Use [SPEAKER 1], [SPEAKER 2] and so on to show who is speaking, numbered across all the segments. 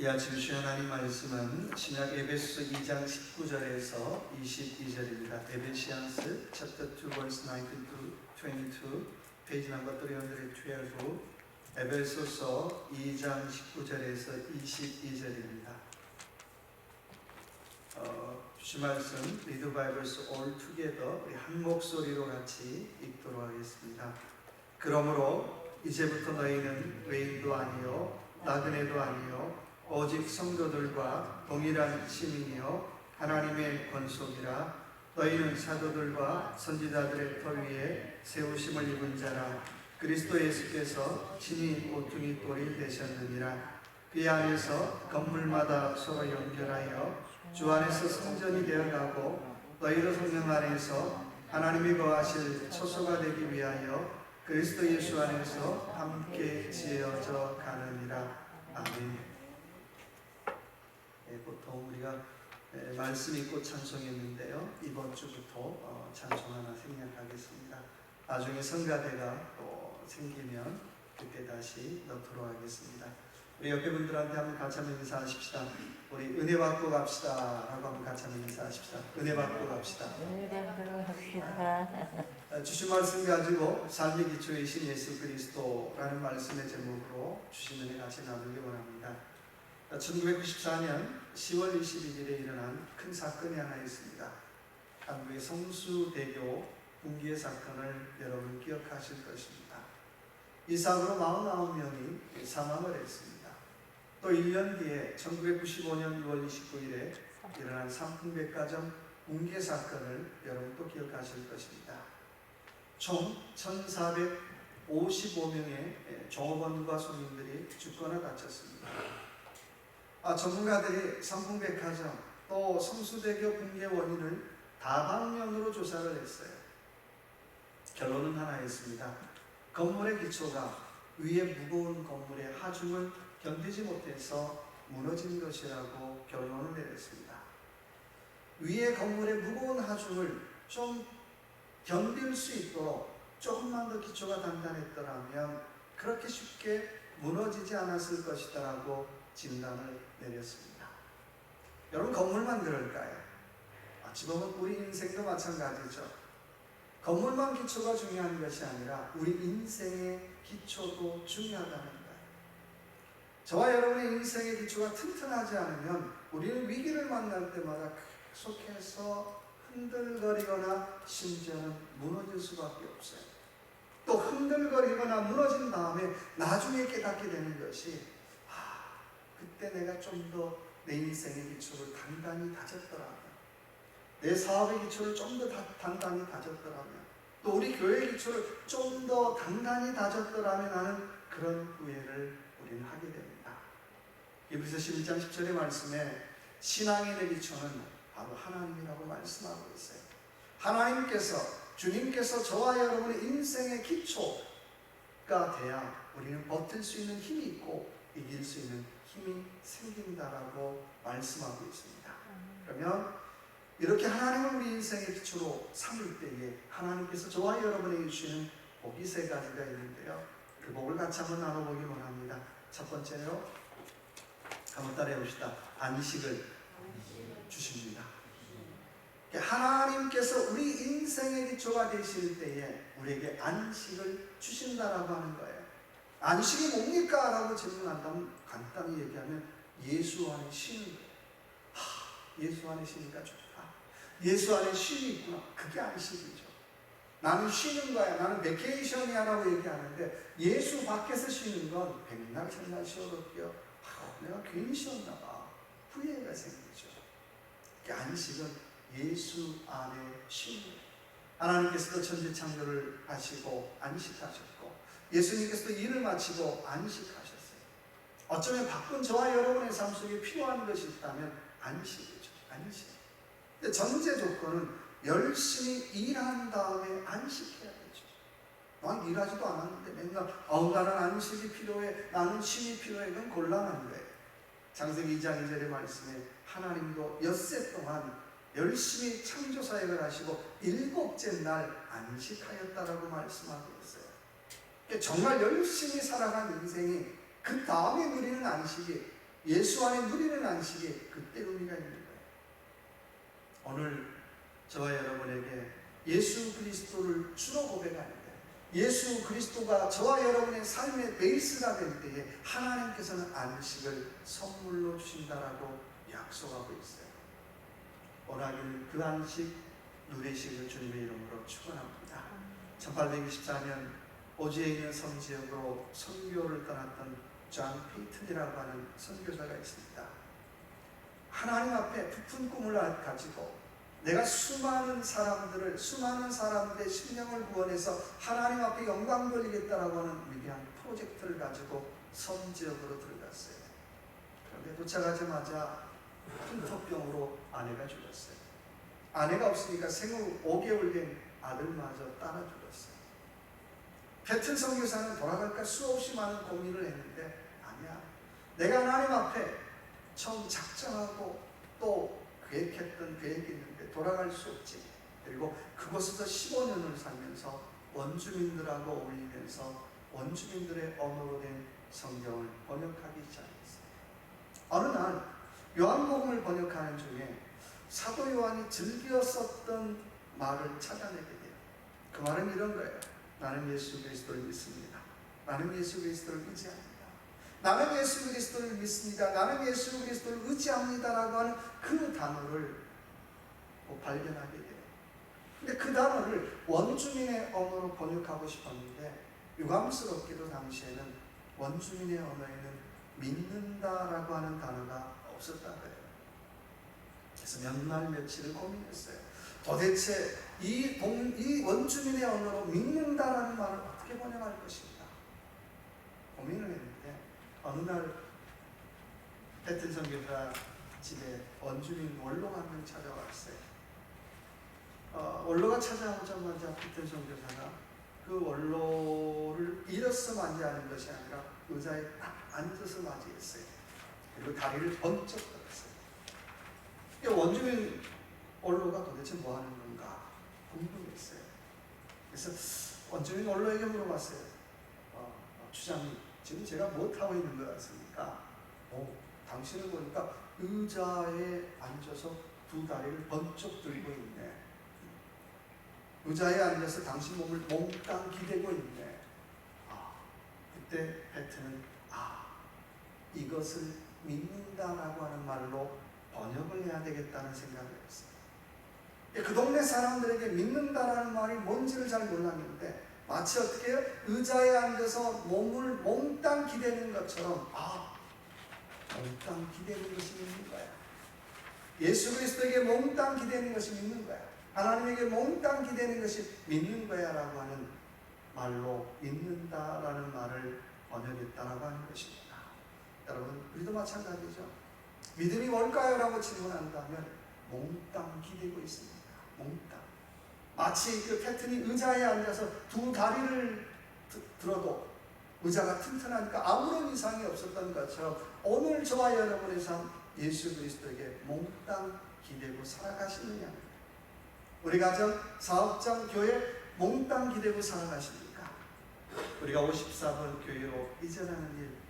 [SPEAKER 1] 이 아침 주신 하나님 말씀은 신약 에베소서 2장 19절에서 22절입니다. 에베시안스 chapter 2 verse 19 to 22 페이지 넘버 312 에베소서 2장 19절에서 22절입니다. 주신 말씀 Read Bibles all together 우리 한 목소리로 같이 읽도록 하겠습니다. 그러므로 이제부터 너희는 외인도 아니요 나그네도 아니요 오직 성도들과 동일한 시민이요 하나님의 권속이라. 너희는 사도들과 선지자들의 터 위에 세우심을 입은 자라. 그리스도 예수께서 친히 모퉁이 돌이 되셨느니라. 그 안에서 건물마다 서로 연결하여 주 안에서 성전이 되어가고 너희도 성령 안에서 하나님이 거하실 처소가 되기 위하여 그리스도 예수 안에서 함께 지어져 가느니라. 아멘. 보통 우리가 말씀 읽고 찬송했는데요, 이번 주부터 찬송 하나 생략하겠습니다. 나중에 성가대가 또 생기면 그때 다시 넣도록 하겠습니다. 우리 옆에 분들한테 한번 같이 한번 인사하십시다. 우리 은혜 받고 갑시다 라고 한번 같이 한번 인사하십시다. 은혜 받고 갑시다.
[SPEAKER 2] 은혜 받고 갑시다.
[SPEAKER 1] 주신 말씀 가지고 삶의 기초이신 예수 그리스도라는 말씀의 제목으로 주신 은혜 같이 나누기 원합니다. 1994년 10월 21일에 일어난 큰 사건이 하나 있습니다. 한국의 성수대교 붕괴 사건을 여러분 기억하실 것입니다. 이 사고로 49명이 사망을 했습니다. 또 1년 뒤에 1995년 6월 29일에 일어난 삼풍백화점 붕괴 사건을 여러분 또 기억하실 것입니다. 총 1,455명의 종업원과 손님들이 죽거나 다쳤습니다. 전문가들이 삼풍백화점 또 성수대교 붕괴 원인을 다방면으로 조사를 했어요. 결론은 하나였습니다. 건물의 기초가 위에 무거운 건물의 하중을 견디지 못해서 무너진 것이라고 결론을 내렸습니다. 위에 건물의 무거운 하중을 좀 견딜 수 있도록 조금만 더 기초가 단단했더라면 그렇게 쉽게 무너지지 않았을 것이다라고 진단을 내렸습니다. 여러분, 건물만 그럴까요? 어찌 보면 우리 인생도 마찬가지죠. 건물만 기초가 중요한 것이 아니라 우리 인생의 기초도 중요하다는 거예요. 저와 여러분의 인생의 기초가 튼튼하지 않으면 우리는 위기를 만날 때마다 계속해서 흔들거리거나 심지어는 무너질 수밖에 없어요. 또 흔들거리거나 무너진 다음에 나중에 깨닫게 되는 것이 그때 내가 좀 더 내 인생의 기초를 단단히 다졌더라면, 내 사업의 기초를 좀 더 단단히 다졌더라면, 또 우리 교회의 기초를 좀 더 단단히 다졌더라면 하는 그런 후회를 우리는 하게 됩니다. 히브리서 11장 10절의 말씀에 신앙인의 기초는 바로 하나님이라고 말씀하고 있어요. 하나님께서, 주님께서 저와 여러분의 인생의 기초가 돼야 우리는 버틸 수 있는 힘이 있고 이길 수 있는 힘이 생긴다라고 말씀하고 있습니다. 그러면 이렇게 하나님을 우리 인생의 기초로 삼을 때에 하나님께서 저와 여러분에게 주시는 복이 세 가지가 있는데요, 그 복을 같이 한번 나눠보기 원합니다. 첫 번째로 한번 따라해 봅시다. 안식을 주십니다. 하나님께서 우리 인생의 기초가 되실 때에 우리에게 안식을 주신다라고 하는 거예요. 안식이 뭡니까? 라고 질문한다면 간단히 얘기하면 예수 안에 쉬는 거예요. 예수 안에 쉬니까 좋다. 예수 안에 쉼이 있구나. 그게 안식이죠. 나는 쉬는 거야, 나는 베케이션이야 라고 얘기하는데, 예수 밖에서 쉬는 건 백날 천날 쉬어도 내가 괜히 쉬었나 봐. 후회가 생기죠. 안식은 예수 안에 쉬는 거예요. 하나님께서도 천지 창조를 하시고 안식하셨고, 예수님께서도 일을 마치고 안식하셨어요. 어쩌면 바쁜 저와 여러분의 삶 속에 필요한 것이 있다면 안식이죠. 안식. 근데 전제 조건은 열심히 일한 다음에 안식해야 되죠. 난 일하지도 않았는데 맨날 나는 안식이 필요해, 나는 쉼이 필요해. 그건 곤란한 거예요. 창세기 2장 2절의 말씀에 하나님도 엿새 동안 열심히 창조사역을 하시고 7째 날 안식하였다라고 말씀하고 있어요. 정말 열심히 살아간 인생이 그 다음에 누리는 안식이 예수 안에 누리는 안식이 그때 의미가 있는 거예요. 오늘 저와 여러분에게 예수 그리스도를 주로 고백할 때, 예수 그리스도가 저와 여러분의 삶의 베이스가 될 때에 하나님께서는 안식을 선물로 주신다라고 약속하고 있어요. 원하기를 그 안식 누리시기를 주님의 이름으로 축원합니다. 1824년 오지에 있는 섬지역으로 선교를 떠났던 존 페이튼이라고 하는 선교사가 있습니다. 하나님 앞에 부푼 꿈을 가지고 내가 수많은 사람들의 심령을 구원해서 하나님 앞에 영광 돌리겠다라고 하는 위대한 프로젝트를 가지고 섬지역으로 들어갔어요. 그런데 도착하자마자 흉터병으로 아내가 죽었어요. 아내가 없으니까 생후 5개월 된 아들마저 따라 죽었어요. 패튼 선교사는 돌아갈까 수없이 많은 고민을 했는데 아니야. 내가 하나님 앞에 처음 작정하고 또 계획했던 계획이 있는데 돌아갈 수 없지. 그리고 그곳에서 15년을 살면서 원주민들하고 어울리면서 원주민들의 언어로 된 성경을 번역하기 시작했어요. 어느 날 요한복음을 번역하는 중에 사도 요한이 즐겨 썼던 말을 찾아내게 돼요. 그 말은 이런 거예요. 나는 예수 그리스도를 믿습니다. 나는 예수 그리스도를 의지합니다. 나는 예수 그리스도를 믿습니다. 나는 예수 그리스도를 의지합니다라고 하는 그 단어를 발견하게 돼요. 근데 그 단어를 원주민의 언어로 번역하고 싶었는데 유감스럽게도 당시에는 원주민의 언어에는 믿는다라고 하는 단어가 없었다는 거예요. 그래서 몇 날 며칠을 고민했어요. 도대체 이 원주민의 언어로 믿는다라는 말을 어떻게 번역할 것인가 고민을 했는데 어느 날 패튼 선교사 집에 원주민 원로가 한 명 찾아왔어요. 원로가 찾아오자마자 패튼 선교사가 그 원로를 일어서 맞이하는 것이 아니라 의자에 딱 앉아서 맞이했어요. 그리고 다리를 번쩍 들었어요. 원주민 원로가 도대체 뭐 하는 건가 궁금했어요. 그래서 원주민 원로에게 물어봤어요. 주장님, 지금 제가 못하고 있는 것 같습니까? 당신을 보니까 의자에 앉아서 두 다리를 번쩍 들고 있네. 의자에 앉아서 당신 몸을 몽땅 기대고 있네. 그때 패트는 이것을 믿는다라고 하는 말로 번역을 해야 되겠다는 생각을 했어요. 그 동네 사람들에게 믿는다라는 말이 뭔지를 잘 몰랐는데 마치 어떻게 해요? 의자에 앉아서 몸을 몽땅 기대는 것처럼 몽땅 기대는 것이 믿는 거야. 예수 그리스도에게 몽땅 기대는 것이 믿는 거야. 하나님에게 몽땅 기대는 것이 믿는 거야 라고 하는 말로 믿는다라는 말을 번역했다라고 하는 것입니다. 여러분, 우리도 마찬가지죠. 믿음이 뭘까요? 라고 질문한다면 몽땅 기대고 있습니다. 몽땅. 마치 그 패튼이 의자에 앉아서 두 다리를 들어도 의자가 튼튼하니까 아무런 이상이 없었던 것처럼 오늘 저와 여러분의 삶 예수 그리스도에게 몽땅 기대고 살아가시느냐. 우리 가정, 사업장, 교회 몽땅 기대고 살아가십니까? 우리가 54번 교회로 이전하는 일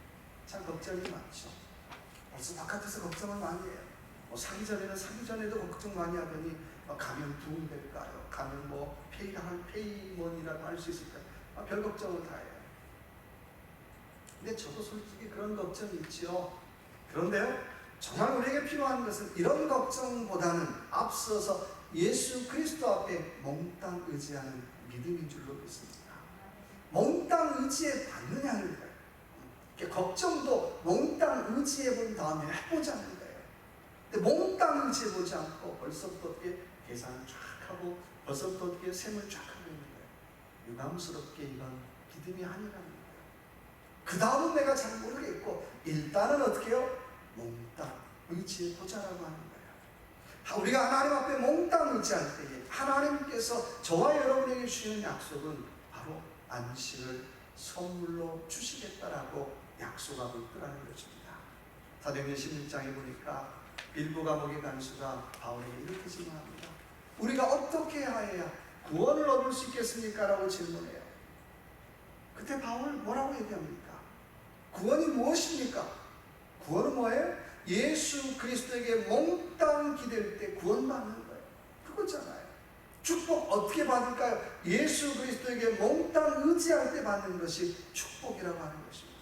[SPEAKER 1] 참 걱정이 많죠. 벌써 바깥에서 걱정을 많이 해요. 사기 전에도 걱정 많이 하더니 가면 부흥될까요? 가면 페이먼이라고 할 수 있을까요? 별 걱정을 다 해요. 근데 저도 솔직히 그런 걱정이 있죠. 그런데요, 정말 우리에게 필요한 것은 이런 걱정보다는 앞서서 예수 그리스도 앞에 몽땅 의지하는 믿음인 줄로 믿습니다. 몽땅 의지해 받느냐는 거예요. 걱정도 몽땅 의지해 본 다음에 해보자는 거예요. 근데 몽땅 의지해 보지 않고 벌써부터 어떻게 계산을 쫙 하고 벌써부터 어떻게 셈을 쫙 하고 있는 거예요. 유감스럽게 이건 믿음이 아니라는 거예요. 그 다음은 내가 잘 모르겠고 일단은 어떻게 해요? 몽땅 의지해 보자라고 하는 거예요. 우리가 하나님 앞에 몽땅 의지할 때에 하나님께서 저와 여러분에게 주시는 약속은 바로 안식을 선물로 주시겠다라고 약속하고 있더라는 것입니다. 사도행전 16장에 보니까 일부 과목의 간수가 바울에게 이렇게 질문합니다. 우리가 어떻게 하여야 구원을 얻을 수 있겠습니까? 라고 질문해요. 그때 바울 뭐라고 얘기합니까? 구원이 무엇입니까? 구원은 뭐예요? 예수 그리스도에게 몽땅 기댈 때 구원받는 거예요. 그거잖아요. 축복 어떻게 받을까요? 예수 그리스도에게 몽땅 의지할 때 받는 것이 축복이라고 하는 것입니다.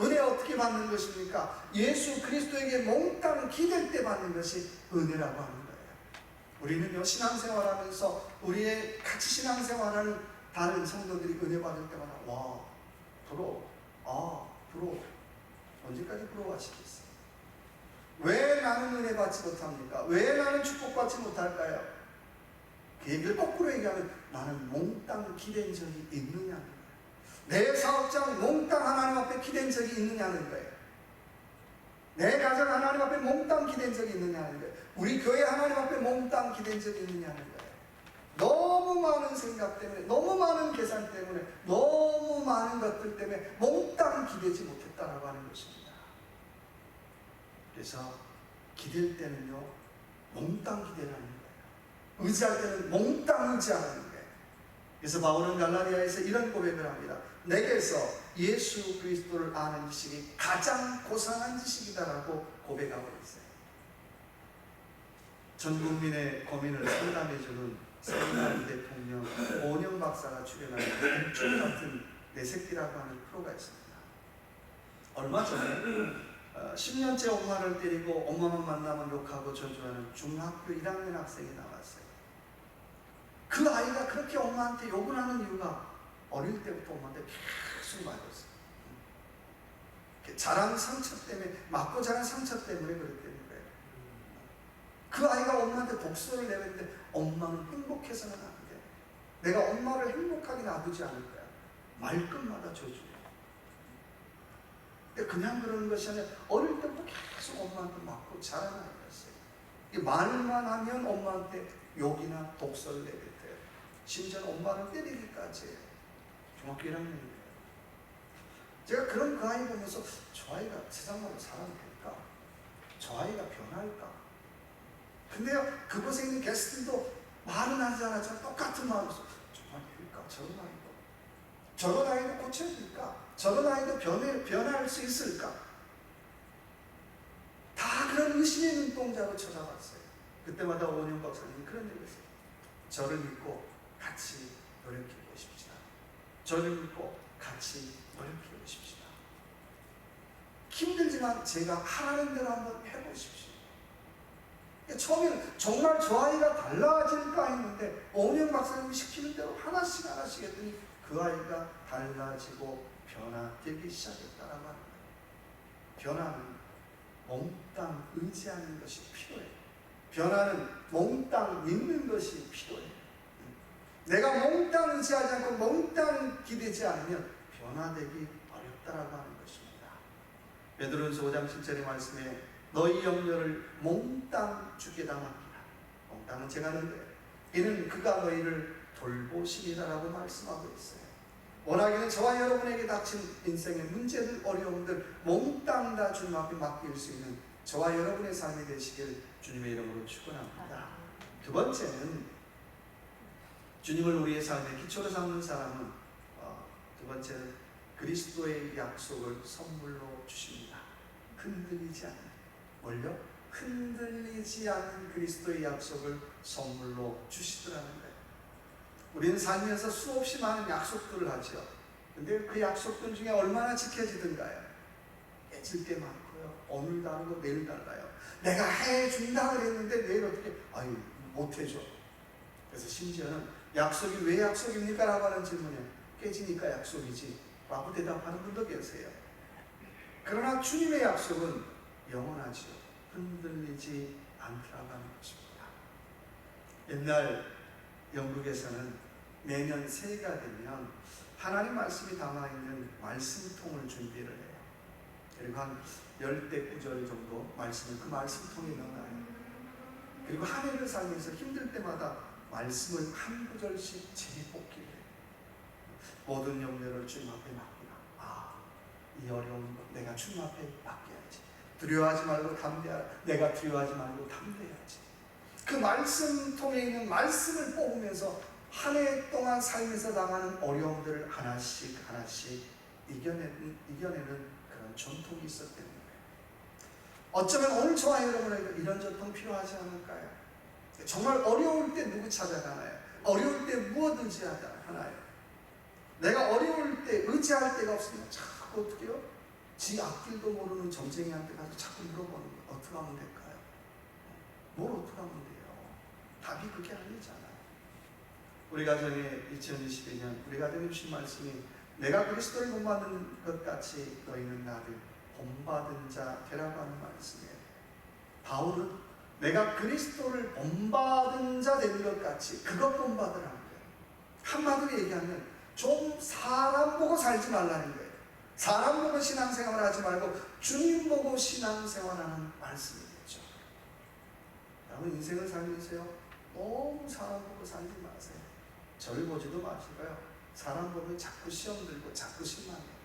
[SPEAKER 1] 은혜 어떻게 받는 것입니까? 예수 그리스도에게 몽땅 기댈 때 받는 것이 은혜라고 하는 거예요. 우리는요, 신앙생활하면서 우리의 같이 신앙생활하는 다른 성도들이 은혜 받을 때마다 와, 부러워, 부러워. 언제까지 부러워하시겠어요? 왜 나는 은혜 받지 못합니까? 왜 나는 축복받지 못할까요? 그 얘기를 거꾸로 얘기하면 나는 몽땅 기댄 적이 있느냐는 거예요. 내 사업장 몽땅 하나님 앞에 기댄 적이 있느냐는 거예요. 내 가정 하나님 앞에 몽땅 기댄 적이 있느냐는 거예요. 우리 교회 하나님 앞에 몽땅 기댄 적이 있느냐는 거예요. 너무 많은 생각 때문에, 너무 많은 계산 때문에, 너무 많은 것들 때문에 몽땅 기대지 못했다라고 하는 것입니다. 그래서 기댈 때는요, 몽땅 기대라는 거예요. 의지할 때는 몽땅 의지하는 거예요. 그래서 바울은 갈라디아에서 이런 고백을 합니다. 내게서 예수 그리스도를 아는 지식이 가장 고상한 지식이다라고 고백하고 있어요. 전 국민의 고민을 상담해주는 세미나리 대통령 오은영 박사가 출연하는 일종 같은 내 새끼라고 하는 프로가 있습니다. 얼마 전에 10년째 엄마를 때리고 엄마만 만나면 욕하고 저주하는 중학교 1학년 학생이 나왔어요. 그 아이가 그렇게 엄마한테 욕을 하는 이유가 어릴 때부터 엄마한테 계속 맞았어요. 자란 상처 때문에, 맞고 자란 상처 때문에 그랬다는 거예요. 그 아이가 엄마한테 독소를 내는데 엄마는 행복해서는 안 돼. 내가 엄마를 행복하게 놔두지 않을 거야. 말끝마다 저주해. 근데 그냥 그러는 것이 아니라 어릴 때부터 계속 엄마한테 맞고 자란 아이였어요. 말만 하면 엄마한테 욕이나 독소를 내뱉어요. 심지어는 엄마를 때리기까지 해요. 중학교 1학년이에요. 제가 그런 그 아이 보면서 저 아이가 세상으로 살아도 될까? 저 아이가 변할까? 근데요, 그곳에 있는 게스트도 말은 하지 않았지만 똑같은 마음으로 정말 될까? 저런 아이도 고쳐질까? 저런 아이도 변할 수 있을까? 다 그런 의심의 눈동자로 쳐다봤어요. 그때마다 오은영 박사님이 그런 얘기를 했어요. 저를 믿고 같이 노력해 보십시다. 저를 믿고 같이 노력해 보십시다. 힘들지만 제가 하라는 대로 한번 해보십시오. 처음에는 정말 저 아이가 달라질까 했는데 오은영 박사님이 시키는 대로 하나씩 했더니 그 아이가 달라지고 변화되기 시작했다라고 합니다. 변화는 몽땅 의지하는 것이 필요해요. 변화는 몽땅 믿는 것이 필요해요. 내가 몽땅 의지하지 않고 몽땅 기대지 않으면 변화되기 어렵다라고 하는 것입니다. 베드로전서 5장 7절의 말씀에 너희 염려를 몽땅 주께다 맡기라. 몽땅은 제가 하는데 이는 그가 너희를 돌보시리라라고 말씀하고 있어요. 원하기는 저와 여러분에게 닥친 인생의 문제들, 어려움들 몽땅 다 주님 앞에 맡길 수 있는 저와 여러분의 삶이 되시길 주님의 이름으로 축원합니다. 두 번째는 주님을 우리의 삶의 기초로 삼는 사람은 두 번째는 그리스도의 약속을 선물로 주십니다. 흔들리지 않는, 뭘요? 흔들리지 않는 그리스도의 약속을 선물로 주시더라는 거예요. 우리는 살면서 수없이 많은 약속들을 하죠. 근데 그 약속들 중에 얼마나 지켜지던가요? 깨질 때 많고요. 오늘 다르고 내일 달라요. 내가 해준다 그랬는데 내일 어떻게, 못 해줘. 그래서 심지어는 약속이 왜 약속입니까? 라고 하는 질문에 깨지니까 약속이지 라고 대답하는 분도 계세요. 그러나 주님의 약속은 영원하죠. 흔들리지 않더라고 하는 것입니다. 옛날 영국에서는 매년 새해가 되면 하나님 말씀이 담아있는 말씀통을 준비를 해요. 그리고 한 10대 구절 정도 말씀을 그 말씀통에 넣어놔요. 그리고 한 해를 살면서 힘들 때마다 말씀을 한 구절씩 재뽑기를 해요. 모든 염려를 주님 앞에 맡기라. 이 어려운 것 내가 주님 앞에 맡겨야지. 두려워하지 말고 담대하라. 내가 두려워하지 말고 담대해야지. 그 말씀통에 있는 말씀을 뽑으면서 한 해 동안 삶에서 당하는 어려움들을 하나씩 이겨내는 그런 전통이 있었다는 거예요. 어쩌면 오늘 저와 여러분에게 이런 전통 필요하지 않을까요? 정말 어려울 때 누구 찾아가나요? 어려울 때 무엇 의지하나요? 내가 어려울 때 의지할 데가 없으면 자꾸 어떻게요? 지 앞길도 모르는 점쟁이한테 가서 자꾸 물어보는 거 어떻게 하면 될까요? 뭘 어떻게 하면 돼요? 답이 그게 아니잖아요. 우리 가정에 2022년 우리 가정에 주신 말씀이 내가 그리스도를 본받는 것 같이 너희는 나를 본받은 자 되라고 하는 말씀이에요. 바울은 내가 그리스도를 본받은 자 되는 것 같이 그것 본받으라는 거예요. 한마디로 얘기하면 좀 사람 보고 살지 말라는 거예요. 사람 보고 신앙생활 하지 말고 주님 보고 신앙생활하는 말씀이겠죠. 여러분 인생을 살면서요 너무 사람 보고 살지 마세요. 저를 보지도 마시고요. 사람 보면 자꾸 시험 들고 자꾸 실망해요.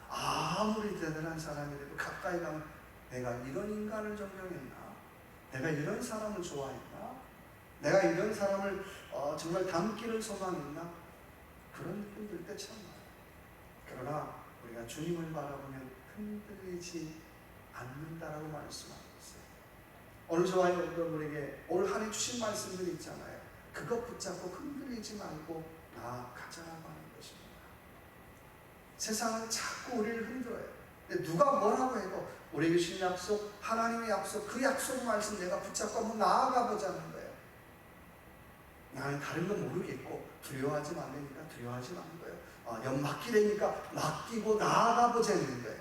[SPEAKER 1] 아무리 대단한 사람이라도 가까이 가면 내가 이런 인간을 존경했나? 내가 이런 사람을 좋아했나? 내가 이런 사람을 정말 닮기를 소망했나? 그런 느낌 들 때 참 많아요. 그러나 우리가 주님을 바라보면 흔들리지 않는다라고 말씀하고 있어요. 오늘 저와 여러분에게 올 한 해 주신 말씀들이 있잖아요. 그것 붙잡고 흔들리지 말고 나아가자라고 하는 것입니다. 세상은 자꾸 우리를 흔들어요. 근데 누가 뭐라고 해도 우리에게 주신 약속, 하나님의 약속, 그 약속 말씀 내가 붙잡고 한번 나아가 보자는 거예요. 나는 다른 건 모르겠고 두려워하지 말라니까 두려워하지 말는 거예요. 연막기되니까 맡기고 나아가 보자는 거예요.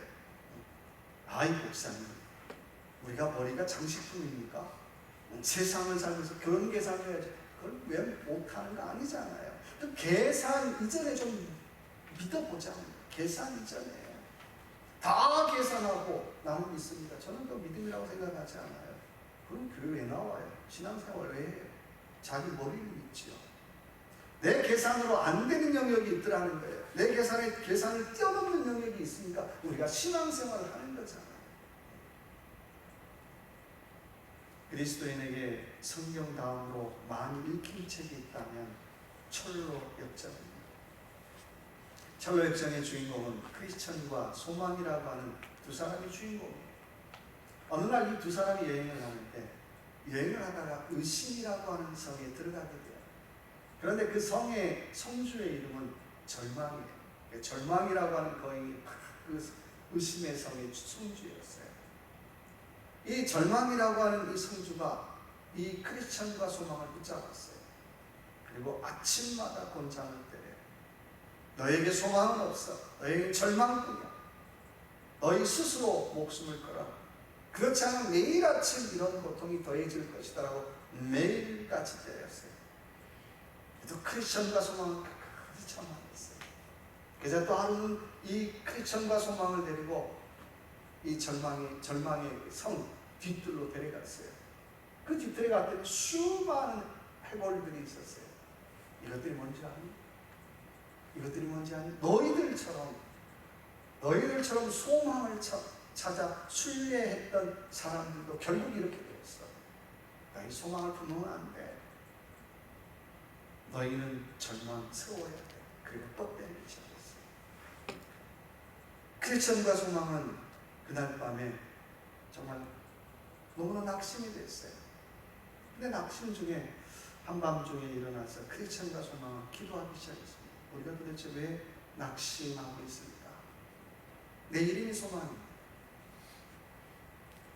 [SPEAKER 1] 아이 목사님, 우리가 머리가 장식품입니까? 세상을 살면서 그런 계산을 해야지. 그걸 왜 못하는 거 아니잖아요. 계산 이전에 좀 믿어보자는 거예요. 계산 이전에 다 계산하고 나는 믿습니다. 저는 그 믿음이라고 생각하지 않아요. 그럼 교회 왜 나와요? 신앙생활 왜 해요? 자기 머리를 믿지요. 내 계산으로 안 되는 영역이 있더라는 거예요. 내 계산을 뛰어넘는 영역이 있으니까 우리가 신앙생활을 하는 거잖아요. 그리스도인에게 성경 다음으로 많이 읽힌 책이 있다면 철로 역정입니다. 철로 역정의 주인공은 크리스천과 소망이라고 하는 두 사람이 주인공이에요. 어느 날 이 두 사람이 여행을 하는데 여행을 하다가 의심이라고 하는 성에 들어가게 돼요. 그런데 그 성의 성주의 이름은 절망이에요. 절망이라고 하는 거인이 그 의심의 성의 성주였어요. 이 절망이라고 하는 이 성주가 이 크리스천과 소망을 붙잡았어요. 그리고 아침마다 곤장을 때려요. 너에게 소망은 없어. 너에게 절망뿐이야. 너희 스스로 목숨을 걸어. 그렇지 않으면 매일 아침 이런 고통이 더해질 것이다 라고 매일같이 때렸어요. 그래도 크리스천과 소망을 끝까지 참아냈어요. 그래서 또 하루는 이 크리스천과 소망을 데리고 이 절망의 성 뒤뜰로 데려갔어요. 그 뒤뜰에 갔더니 수많은 해골들이 있었어요. 이것들이 뭔지 아니? 이것들이 뭔지 아니? 너희들처럼 소망을 찾아 순례했던 사람들도 결국 이렇게 되었어. 너희 소망을 품으면 안 돼. 너희는 절망스러워야 돼. 그리고 또 때리기 시작했어. 크리스천과 소망은 그날 밤에 정말 너무나 낙심이 됐어요. 근데 낙심 중에 한밤중에 일어나서 크리스천과 소망은 기도하기 시작했습니다. 우리가 도대체 왜 낙심하고 있을까? 내 이름이 소망입니다.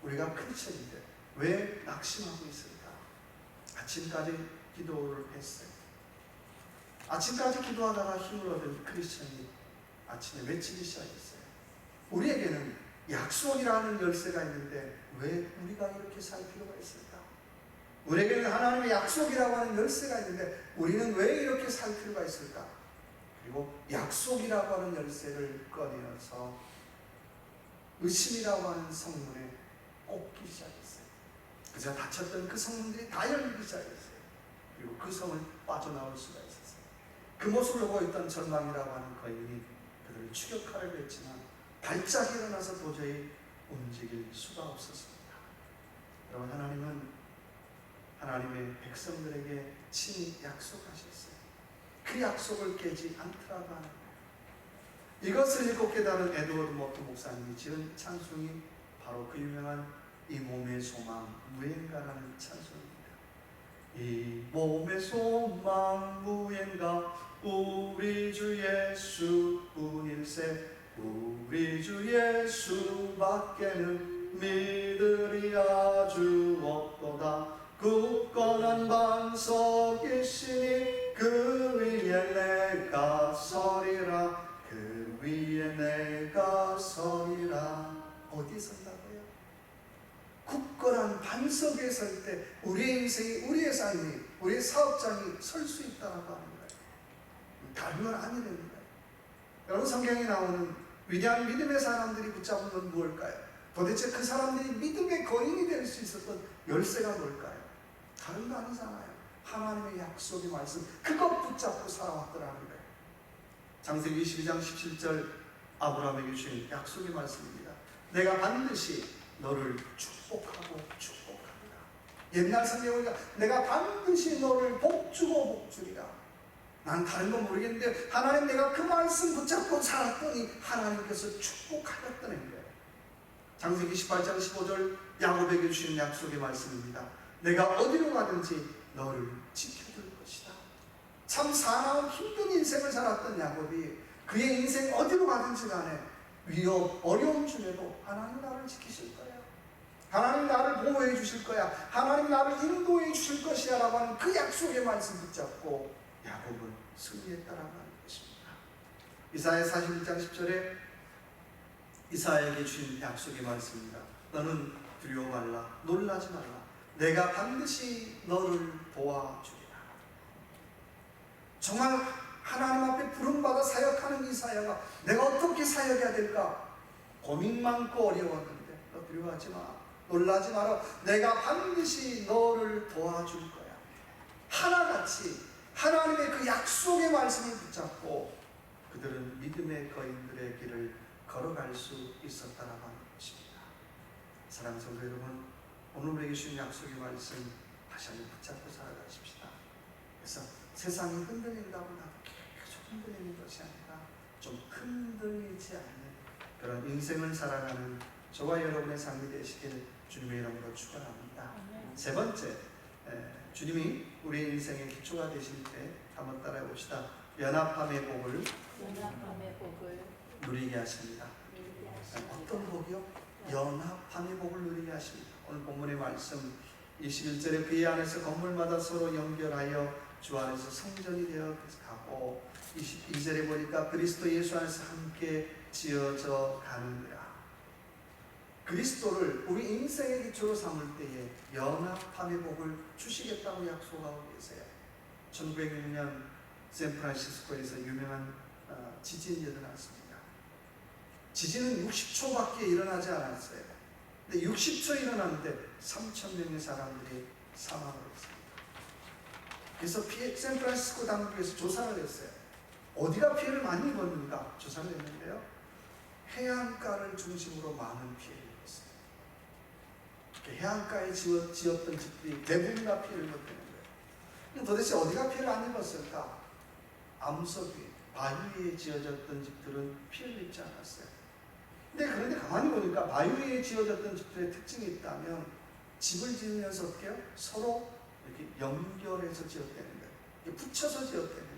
[SPEAKER 1] 우리가 크리스천인데 왜 낙심하고 있을까? 아침까지 기도를 했어요. 아침까지 기도하다가 힘을 얻은 크리스천이 아침에 외치기 시작했어요. 우리에게는 약속이라는 열쇠가 있는데 왜 우리가 이렇게 살 필요가 있을까? 우리에게는 하나님의 약속이라고 하는 열쇠가 있는데 우리는 왜 이렇게 살 필요가 있을까? 그리고 약속이라고 하는 열쇠를 꺼내어서 의심이라고 하는 성문에 꽂기 시작했어요. 그래서 닫혔던 그 성문들이 다 열리기 시작했어요. 그리고 그 성을 빠져나올 수가 있었어요. 그 모습을 보고 있던 절망이라고 하는 거인이 그들을 추격하려고 했지만 발작이 일어나서 도저히 움직일 수가 없었습니다. 여러분, 하나님은 하나님의 백성들에게 친히 약속하셨어요. 그 약속을 깨지 않더라고 하는 거예요. 이것을 읽고 깨달은 에드워드 모트 목사님이 지은 찬송이 바로 그 유명한 이 몸의 소망 무엔가라는 찬송입니다. 이 몸의 소망 무엔가 우리 주 예수뿐일세 우리 주 예수밖에는 믿으리 아주 없도다. 굳건한 반석이시니 그 위에 내가 서리라 그 위에 내가 서리라. 어디에 선다고요? 굳건한 반석에 설 때 우리의 인생이, 우리의 삶이, 우리의 사업장이 설 수 있다고 하는 거예요. 다른 건 아니라는 거예요. 여러분, 성경에 나오는 위대한 믿음의 사람들이 붙잡은 건 무엇일까요? 도대체 그 사람들이 믿음의 거인이 될 수 있었던 열쇠가 뭘까요? 다른 거 아니잖아요. 하나님의 약속의 말씀, 그것 붙잡고 살아왔더라는 거예요. 창세기 22장 17절 아브라함에게 주신 약속의 말씀입니다. 내가 반드시 너를 축복하고 축복합니다. 옛날 성경에 보니까 내가 반드시 너를 복주고 복주리라. 난 다른 건 모르겠는데 하나님, 내가 그 말씀 붙잡고 살았더니 하나님께서 축복하셨다는 거예요. 창세기 18장 15절 야곱에게 주신 약속의 말씀입니다. 내가 어디로 가든지 너를 지켜줄 것이다. 참 사나운 힘든 인생을 살았던 야곱이 그의 인생 어디로 가든지 간에 위협, 어려움 중에도 하나님 나를 지키실 거야. 하나님 나를 보호해 주실 거야. 하나님 나를 인도해 주실 것이야 라고 하는 그 약속의 말씀 붙잡고 야곱은 승리했다라고 하는 것입니다. 이사야 41장 10절에 이사야에게 주신 약속의 말씀입니다. 너는 두려워 말라, 놀라지 말라. 내가 반드시 너를 도와주리라. 정말 하나님 앞에 부름받아 사역하는 이사야가 내가 어떻게 사역해야 될까? 고민 많고 어려웠는데 너 두려워하지 마, 놀라지 마라. 내가 반드시 너를 도와줄 거야. 하나같이 하나님의 그 약속의 말씀을 붙잡고 그들은 믿음의 거인들의 길을 걸어갈 수 있었다라고 하는 것입니다. 사랑하는 성도 여러분, 오늘 우리에게 주신 약속의 말씀 다시 한번 붙잡고 살아가십시다. 그래서 세상이 흔들린다고 나도 계속 흔들리는 것이 아니라 좀 흔들리지 않는 그런 인생을 살아가는 저와 여러분의 삶이 되시길 주님의 이름으로 축원합니다. 세 번째, 주님이 우리의 인생의 기초가 되실 때 한번 따라해 봅시다. 연합함의 복을 누리게 하십니다. 어떤 복이요? 연합함의 복을 누리게 하십니다. 오늘 본문의 말씀 21절에 그의 안에서 건물마다 서로 연결하여 주 안에서 성전이 되어 가고 22절에 보니까 그리스도 예수 안에서 함께 지어져 가느니라. 그리스도를 우리 인생의 기초로 삼을 때에 연합함의 복을 주시겠다고 약속하고 계세요. 1906년 샌프란시스코에서 유명한 지진이 일어났습니다. 지진은 60초밖에 일어나지 않았어요. 근데 60초 일어났는데 3,000명의 사람들이 사망을 했습니다. 그래서 샌프란시스코 당국에서 조사를 했어요. 어디가 피해를 많이 입었는가 조사를 했는데요, 해안가를 중심으로 많은 피해를 입었어요. 해안가에 지었던 집들이 대부분 다 피해를 입었다는 거예요. 도대체 어디가 피해를 안 입었을까? 암석 위, 바위 위에 지어졌던 집들은 피해를 입지 않았어요. 그런데 가만히 보니까 바위 위에 지어졌던 집들의 특징이 있다면 집을 지으면서 어때요? 서로 이렇게 연결해서 지었다는 거예요. 이렇게 붙여서 지었다는 거예요.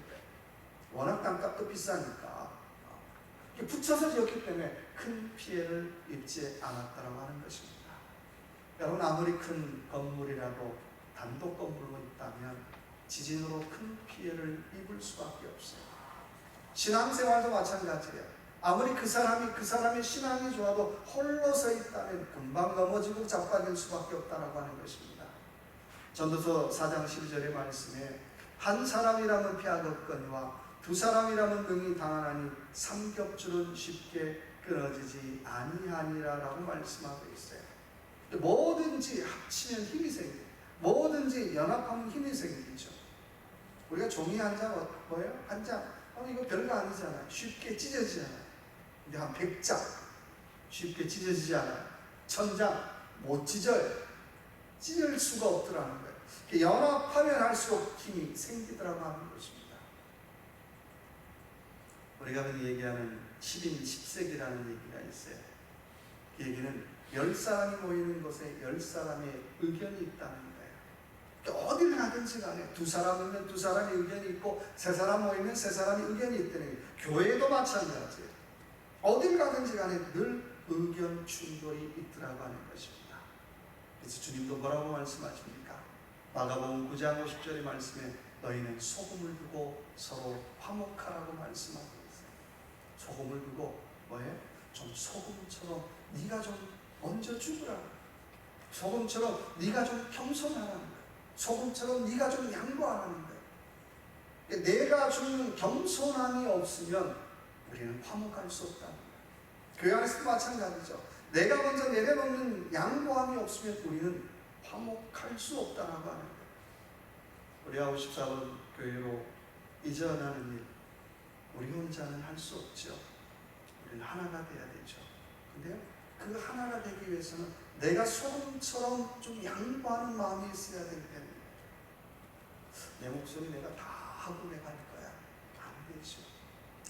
[SPEAKER 1] 워낙 땅값도 비싸니까 이렇게 붙여서 지었기 때문에 큰 피해를 입지 않았다고 하는 것입니다. 여러분, 아무리 큰 건물이라도 단독 건물로 있다면 지진으로 큰 피해를 입을 수밖에 없어요. 신앙생활도 마찬가지예요. 아무리 그 사람의 신앙이 좋아도 홀로 서 있다면 금방 넘어지고 자빠질 수밖에 없다라고 하는 것입니다. 전도서 4장 12절의 말씀에 한 사람이라면 피하겠거니와 두 사람이라면 능히 당하나니 삼겹줄은 쉽게 끊어지지 아니하니라라고 말씀하고 있어요. 뭐든지 합치면 힘이 생겨요. 뭐든지 연합하면 힘이 생기죠. 우리가 종이 한 장 뭐예요? 한 장. 이거 별거 아니잖아요. 쉽게 찢어지지 않아요. 근데 한 100장 쉽게 찢어지지 않아요. 1000장 못 찢어요. 찢을 수가 없더라는 거예요. 연합하면 할수록 힘이 생기더라고 하는 것입니다. 우리가 흔히 얘기하는 10인 10색이라는 얘기가 있어요. 그 얘기는 10사람이 모이는 곳에 10사람의 의견이 있다는 거예요. 어딜 가든지 간에 2사람 모이면 2사람의 의견이 있고 3사람 모이면 3사람의 의견이 있다는 거예요. 교회도 마찬가지예요. 어딜 가든지 간에 늘 의견 충돌이 있더라고 하는 것입니다. 그래서 주님도 뭐라고 말씀하십니까? 마가복음 9장 50절의 말씀에 너희는 소금을 두고 서로 화목하라고 말씀하고 있어요. 소금을 두고 뭐예요? 좀 소금처럼 네가 좀 먼저 죽으라. 소금처럼 네가 좀 겸손하라는 거예요. 소금처럼 네가 좀 양보하라는 거예요. 내가 주는 겸손함이 없으면 우리는 화목할 수 없다는 거예요. 교회 안에서도 마찬가지죠. 내가 먼저 내려놓는 양보함이 없으면 우리는 화목할 수 없다라고 하는 거예요. 우리 54번 교회로 이전하는 일, 우리 혼자는 할 수 없죠. 우리는 하나가 돼야 되죠. 근데요, 그 하나가 되기 위해서는 내가 소금처럼 좀 양보하는 마음이 있어야 되기 때문에 내 목소리 내가 다 하고 내가 할 거야. 안 되죠.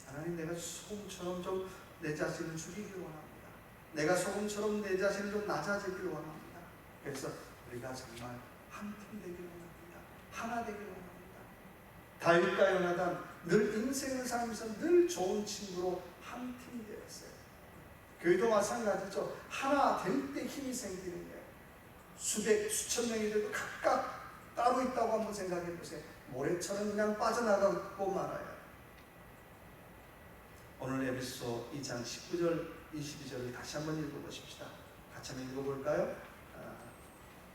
[SPEAKER 1] 하나님, 내가 소금처럼 좀 내 자신을 죽이기를 원합니다. 내가 소금처럼 내 자신을 좀 낮아지기를 원합니다. 그래서 우리가 정말 한 팀 되기를 원합니다. 하나 되기를 원합니다. 다윗과 요나단 늘 인생을 살면서 늘 좋은 친구로 한 팀이 되었어요. 교회도 마찬가지죠. 하나 될 때 힘이 생기는 거예요. 수천 명이 돼도 각각 따로 있다고 한번 생각해 보세요. 모래처럼 그냥 빠져나가고 말아요. 오늘 에베소 2장 19절 22절을 다시 한번 읽어보십시다. 같이 한번 읽어볼까요?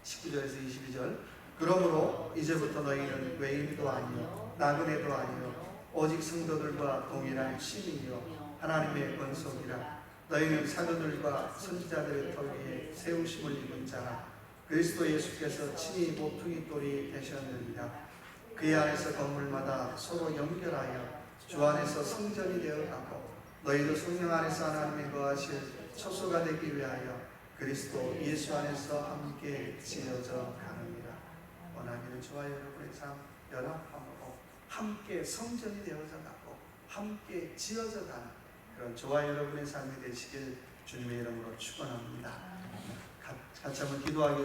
[SPEAKER 1] 19절에서 22절. 그러므로 이제부터 너희는 외인도 아니요 나그네도 아니요 오직 성도들과 동일한 시민이요 하나님의 권속이라. 너희는 사도들과 선지자들의 털 위에 세우심을 입은 자라. 그리스도 예수께서 친히 모퉁이 돌이 되셨느니라. 그의 안에서 건물마다 서로 연결하여 주 안에서 성전이 되어가고 너희도 성령 안에서 하나님의 거하실 처소가 되기 위하여 그리스도 예수 안에서 함께 지어져 가느니라. 원하기는 저와 여러분의 삶 연합함으로 함께 성전이 되어져 가고 함께 지어져 가는 그런 저와 여러분의 삶이 되시길 주님의 이름으로 축원합니다. 같이 한번 기도하겠습니다.